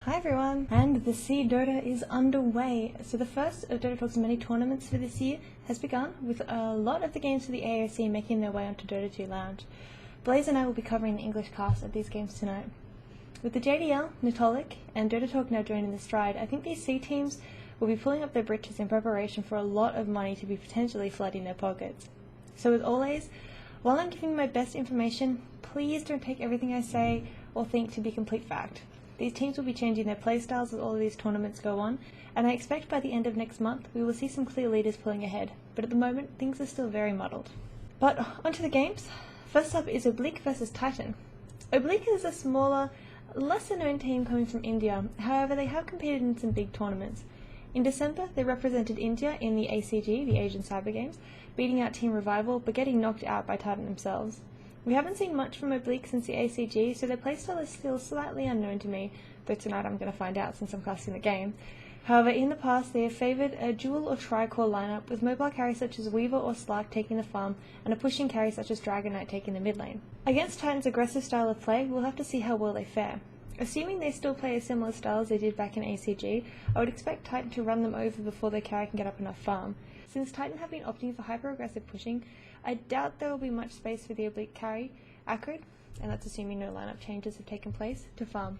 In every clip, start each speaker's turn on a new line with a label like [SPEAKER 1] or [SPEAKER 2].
[SPEAKER 1] Hi everyone, and the SEA Dota is underway. So the first of Dota Talk's many tournaments for this year has begun, with a lot of the games for the AOC making their way onto Dota 2 Lounge. Blaze and I will be covering the English cast of these games tonight. With the JDL, Oblique, and Dota Talk now joining the stride, I think these SEA teams will be pulling up their britches in preparation for a lot of money to be potentially flooding their pockets. So as always, while I'm giving my best information, please don't take everything I say or think to be complete fact. These teams will be changing their playstyles as all of these tournaments go on, and I expect by the end of next month we will see some clear leaders pulling ahead, but at the moment things are still very muddled. But onto the games. First up is Oblique versus Titan. Oblique is a smaller, lesser known team coming from India, however they have competed in some big tournaments. In December they represented India in the ACG, the Asian Cyber Games, beating out Team Revival but getting knocked out by Titan themselves. We haven't seen much from Oblique since the ACG, so their playstyle is still slightly unknown to me, though tonight I'm going to find out since I'm casting the game. However, in the past they have favoured a dual or tri-core lineup, with mobile carries such as Weaver or Slark taking the farm, and a pushing carry such as Dragon Knight taking the mid lane. Against Titan's aggressive style of play, we'll have to see how well they fare. Assuming they still play a similar style as they did back in ACG, I would expect Titan to run them over before their carry can get up enough farm. Since Titan have been opting for hyper-aggressive pushing, I doubt there will be much space for the Oblique carry, Acrid, and that's assuming no lineup changes have taken place, to farm.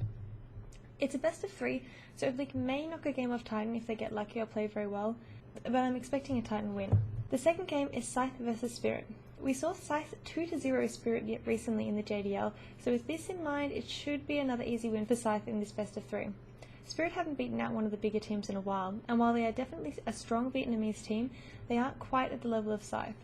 [SPEAKER 1] It's a best of 3, so Oblique may knock a game off Titan if they get lucky or play very well, but I'm expecting a Titan win. The second game is Scythe vs Spirit. We saw Scythe 2-0 Spirit recently in the JDL, so with this in mind it should be another easy win for Scythe in this best of 3. Spirit haven't beaten out one of the bigger teams in a while, and while they are definitely a strong Vietnamese team, they aren't quite at the level of Scythe.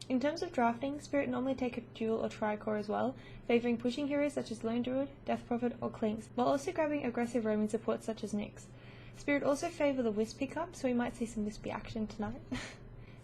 [SPEAKER 1] In terms of drafting, Spirit normally take a dual or tri-core as well, favouring pushing heroes such as Lone Druid, Death Prophet or Clinks, while also grabbing aggressive roaming support such as Nyx. Spirit also favour the Wisp pickup, so we might see some Wispy action tonight.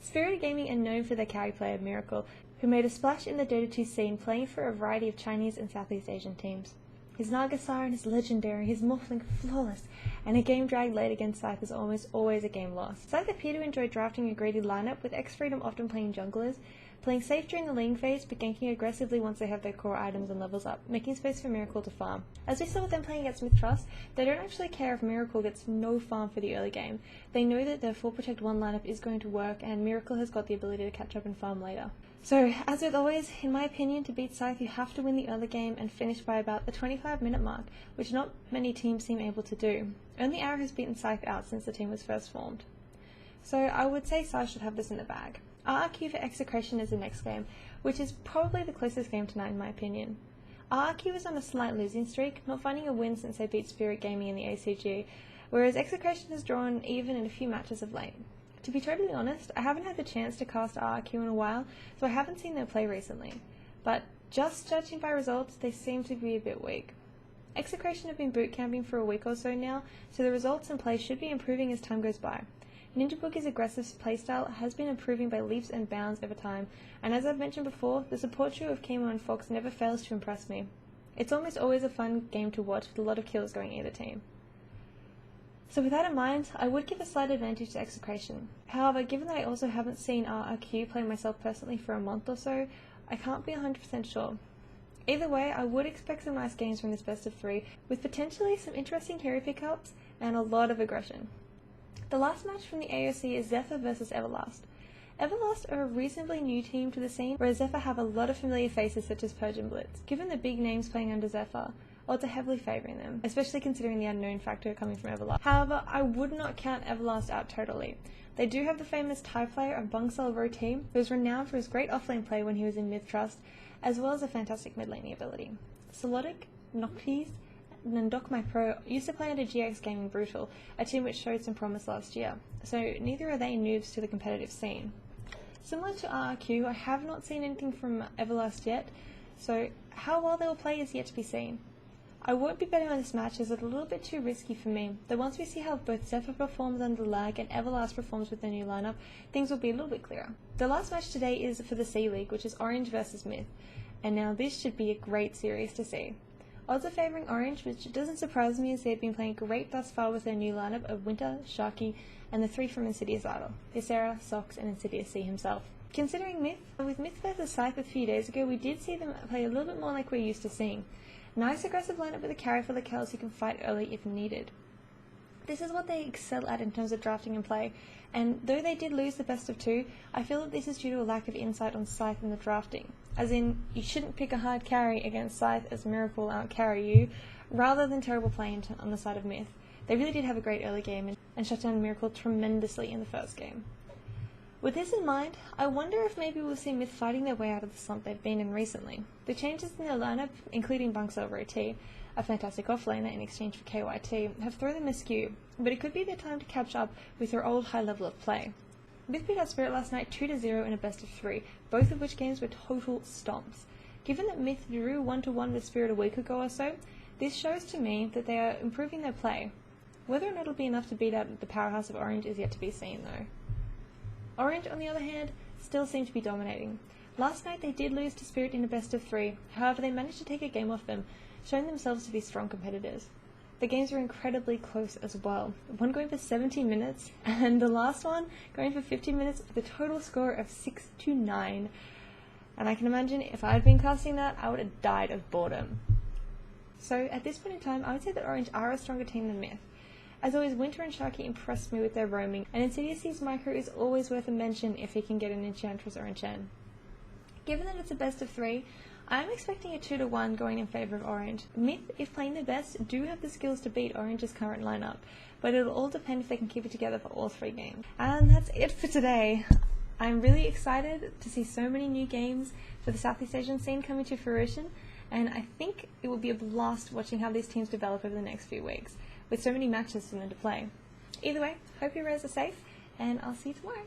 [SPEAKER 1] Spirit Gaming are known for their carry player Miracle, who made a splash in the Dota 2 scene playing for a variety of Chinese and Southeast Asian teams. His Naga Siren is legendary, his Morphling flawless, and a game drag late against Scythe is almost always a game lost. Scythe appear to enjoy drafting a greedy lineup, with X-Freedom often playing junglers, playing safe during the lane phase but ganking aggressively once they have their core items and levels up, making space for Miracle to farm. As we saw with them playing against Mythtrust, they don't actually care if Miracle gets no farm for the early game. They know that their 4 Protect 1 lineup is going to work, and Miracle has got the ability to catch up and farm later. So, as with always, in my opinion, to beat Scythe you have to win the early game and finish by about the 25-minute mark, which not many teams seem able to do. Only Arrow has beaten Scythe out since the team was first formed. So I would say Scythe should have this in the bag. RRQ for Execration is the next game, which is probably the closest game tonight in my opinion. RRQ is on a slight losing streak, not finding a win since they beat Spirit Gaming in the ACG, whereas Execration has drawn even in a few matches of late. To be totally honest, I haven't had the chance to cast RRQ in a while, so I haven't seen their play recently. But just judging by results, they seem to be a bit weak. Execration have been bootcamping for a week or so now, so the results and play should be improving as time goes by. Ninja Boogie's aggressive playstyle has been improving by leaps and bounds over time, and as I've mentioned before, the support duo of Kimo and Fox never fails to impress me. It's almost always a fun game to watch, with a lot of kills going either team. So with that in mind, I would give a slight advantage to Execration. However, given that I also haven't seen RRQ play myself personally for a month or so, I can't be 100% sure. Either way, I would expect some nice games from this best of 3, with potentially some interesting hero pickups and a lot of aggression. The last match from the AOC is DefA versus Everlast. Everlast are a reasonably new team to the scene, whereas DefA have a lot of familiar faces such as Purge and Blitz. Given the big names playing under DefA, odds are heavily favouring them, especially considering the unknown factor coming from Everlast. However, I would not count Everlast out totally. They do have the famous Thai player and Bungsal Ro team, who is renowned for his great offlane play when he was in Mythtrust, as well as a fantastic mid-laning ability. Solotic, Noctis, and My Pro used to play under GX Gaming Brutal, a team which showed some promise last year, so neither are they noobs to the competitive scene. Similar to RRQ, I have not seen anything from Everlast yet, so how well they will play is yet to be seen. I won't be betting on this match as it's a little bit too risky for me, though once we see how both DefA performs under lag and Everlast performs with their new lineup, things will be a little bit clearer. The last match today is for the C League, which is Orange versus Myth, and now this should be a great series to see. Odds are favouring Orange, which doesn't surprise me as they've been playing great thus far with their new lineup of Winter, Sharky, and the 3 from Insidious Idol, Ysera, Sox, and Insidious C himself. Considering Myth, with Myth vs Scythe a few days ago, we did see them play a little bit more like we're used to seeing. Nice aggressive lineup with a carry for the Kells who can fight early if needed. This is what they excel at in terms of drafting and play, and though they did lose the best of 2, I feel that this is due to a lack of insight on Scythe in the drafting. As in, you shouldn't pick a hard carry against Scythe as Miracle out-carry you, rather than terrible play on the side of Myth. They really did have a great early game and shut down Miracle tremendously in the first game. With this in mind, I wonder if maybe we'll see Myth fighting their way out of the slump they've been in recently. The changes in their lineup, including Bunks over OT, a fantastic offlaner in exchange for KYT, have thrown them askew, but it could be their time to catch up with their old high level of play. Myth beat out Spirit last night 2-0 in a best of 3, both of which games were total stomps. Given that Myth drew 1-1 with Spirit a week ago or so, this shows to me that they are improving their play. Whether or not it'll be enough to beat out the powerhouse of Orange is yet to be seen though. Orange, on the other hand, still seem to be dominating. Last night they did lose to Spirit in a best of 3, however they managed to take a game off them, showing themselves to be strong competitors. The games were incredibly close as well, one going for 70 minutes and the last one going for 50 minutes with a total score of 6-9. And I can imagine if I had been casting that, I would have died of boredom. So at this point in time, I would say that Orange are a stronger team than Myth. As always, Winter and Sharky impressed me with their roaming, and Insidious's micro is always worth a mention if he can get an Enchantress or Enchant. Given that it's a best of 3, I am expecting a 2-1 going in favour of Orange. Myth, if playing their best, do have the skills to beat Orange's current lineup, but it'll all depend if they can keep it together for all 3 games. And that's it for today. I'm really excited to see so many new games for the Southeast Asian scene coming to fruition, and I think it will be a blast watching how these teams develop over the next few weeks, with so many matches for them to play. Either way, hope your rares are safe, and I'll see you tomorrow.